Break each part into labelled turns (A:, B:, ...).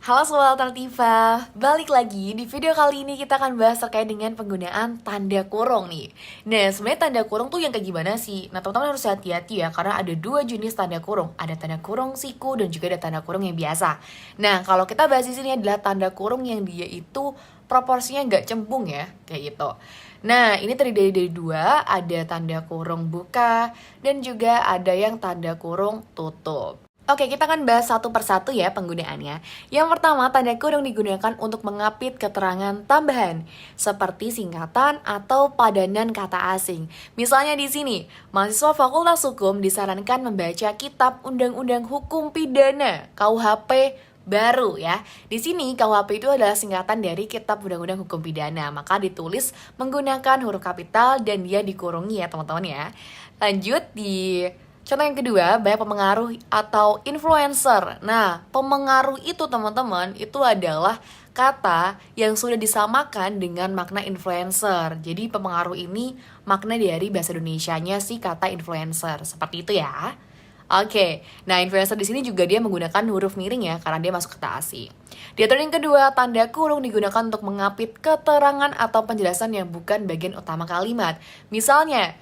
A: Halo Sobat Alternativa, balik lagi. Di video kali ini kita akan bahas terkait dengan penggunaan tanda kurung nih. Nah, sebenarnya tanda kurung tuh yang kayak gimana sih? Nah, teman-teman harus hati-hati ya, karena ada dua jenis tanda kurung. Ada tanda kurung siku dan juga ada tanda kurung yang biasa. Nah, kalau kita bahas di sini adalah tanda kurung yang dia itu proporsinya nggak cembung ya, kayak gitu. Nah, ini terdiri dari dua, ada tanda kurung buka dan juga ada yang tanda kurung tutup. Oke, kita akan bahas satu persatu ya penggunaannya. Yang pertama, tanda kurung digunakan untuk mengapit keterangan tambahan, seperti singkatan atau padanan kata asing. Misalnya di sini, mahasiswa Fakultas Hukum disarankan membaca Kitab Undang-Undang Hukum Pidana (KUHP) baru ya. Di sini KUHP itu adalah singkatan dari Kitab Undang-Undang Hukum Pidana, maka ditulis menggunakan huruf kapital dan dia dikurungi ya teman-teman ya. Lanjut di contoh yang kedua, banyak pemengaruh atau influencer. Nah, pemengaruh itu teman-teman, itu adalah kata yang sudah disamakan dengan makna influencer. Jadi pemengaruh ini makna dari bahasa Indonesianya si kata influencer. Seperti itu ya. Oke, nah influencer di sini juga dia menggunakan huruf miring ya, karena dia masuk kata asing. Di aturan yang kedua, tanda kurung digunakan untuk mengapit keterangan atau penjelasan yang bukan bagian utama kalimat. Misalnya,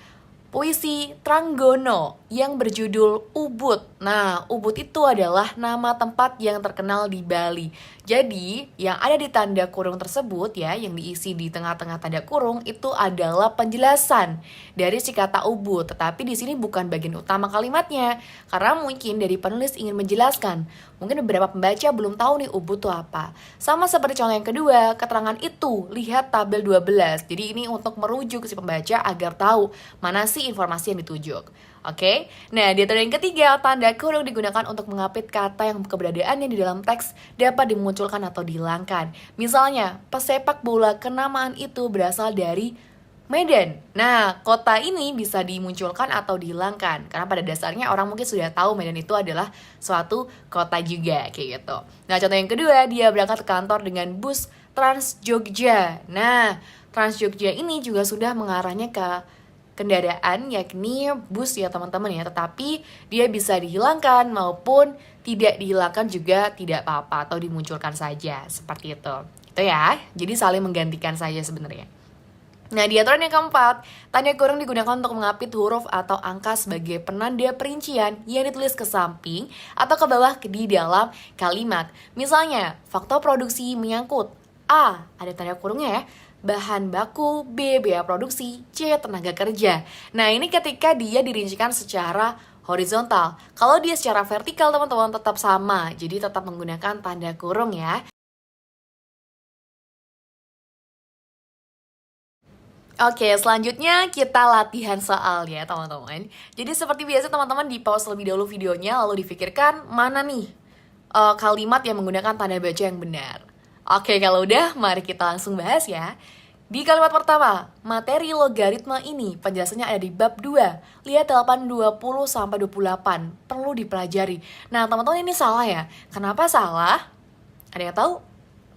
A: puisi Tranggono yang berjudul Ubud. Nah, Ubud itu adalah nama tempat yang terkenal di Bali. Jadi, yang ada di tanda kurung tersebut ya, yang diisi di tengah-tengah tanda kurung itu adalah penjelasan dari si kata Ubud. Tetapi di sini bukan bagian utama kalimatnya, karena mungkin dari penulis ingin menjelaskan. Mungkin beberapa pembaca belum tahu nih Ubud itu apa. Sama seperti contoh yang kedua, keterangan itu lihat tabel 12. Jadi ini untuk merujuk si pembaca agar tahu mana sih informasi yang ditujuk. Oke, nah di aturan yang ketiga, tanda kurung digunakan untuk mengapit kata yang keberadaannya di dalam teks dapat dimunculkan atau dihilangkan. Misalnya, pesepak bola kenamaan itu berasal dari Medan. Nah, kota ini bisa dimunculkan atau dihilangkan karena pada dasarnya orang mungkin sudah tahu Medan itu adalah suatu kota juga kayak gitu. Nah, contoh yang kedua, dia berangkat ke kantor dengan bus Trans Jogja. Nah, Trans Jogja ini juga sudah mengarahnya ke kendaraan yakni bus ya teman-teman ya, tetapi dia bisa dihilangkan maupun tidak dihilangkan juga tidak apa-apa atau dimunculkan saja seperti itu ya, jadi saling menggantikan saja sebenarnya. Nah, di aturan yang keempat, tanda kurung digunakan untuk mengapit huruf atau angka sebagai penanda perincian yang ditulis ke samping atau ke bawah di dalam kalimat. Misalnya, faktor produksi menyangkut A, ada tanda kurungnya ya, bahan baku, B, biaya produksi, C, tenaga kerja. Nah, ini ketika dia dirincikan secara horizontal. Kalau dia secara vertikal, teman-teman tetap sama. Jadi tetap menggunakan tanda kurung ya. Oke, selanjutnya kita latihan soal ya, teman-teman. Jadi seperti biasa, teman-teman di pause lebih dahulu videonya, lalu difikirkan mana nih kalimat yang menggunakan tanda baca yang benar. Oke, kalau udah, mari kita langsung bahas ya. Di kalimat pertama, materi logaritma ini penjelasannya ada di bab 2. Lihat 8:20-28, perlu dipelajari. Nah, teman-teman ini salah ya. Kenapa salah? Ada yang tahu?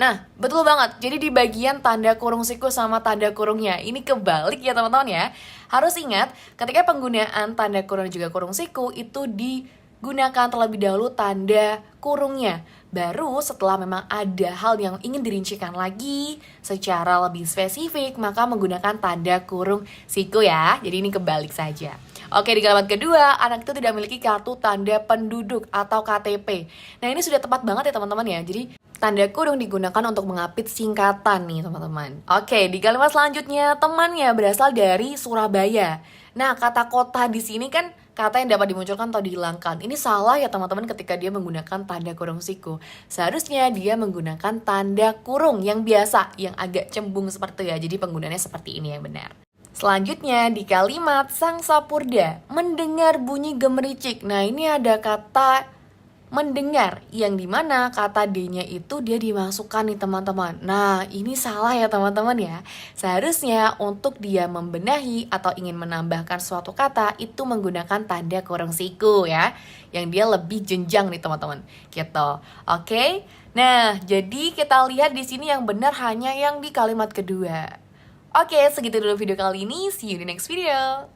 A: Nah, betul banget. Jadi di bagian tanda kurung siku sama tanda kurungnya, ini kebalik ya teman-teman ya. Harus ingat, ketika penggunaan tanda kurung juga kurung siku, itu digunakan terlebih dahulu tanda kurungnya. Baru setelah memang ada hal yang ingin dirincikan lagi secara lebih spesifik, maka menggunakan tanda kurung siku ya. Jadi ini kebalik saja. Oke, di kalimat kedua, anak itu tidak memiliki kartu tanda penduduk atau KTP. Nah, ini sudah tepat banget ya teman-teman ya. Jadi tanda kurung digunakan untuk mengapit singkatan nih teman-teman. Oke, di kalimat selanjutnya, temannya berasal dari Surabaya. Nah, kata kota di sini kan kata yang dapat dimunculkan atau dihilangkan. Ini salah ya teman-teman ketika dia menggunakan tanda kurung siku. Seharusnya dia menggunakan tanda kurung yang biasa, yang agak cembung seperti itu ya. Jadi penggunaannya seperti ini yang benar. Selanjutnya di kalimat Sang Sapurda mendengar bunyi gemericik. Nah, ini ada kata mendengar yang dimana kata D-nya itu dia dimasukkan nih teman-teman. Nah, ini salah ya teman-teman ya. Seharusnya untuk dia membenahi atau ingin menambahkan suatu kata itu menggunakan tanda kurung siku ya, yang dia lebih jenjang nih teman-teman. Gitu. Oke. Nah, jadi kita lihat di sini yang benar hanya yang di kalimat kedua. Oke, segitu dulu video kali ini. See you di next video.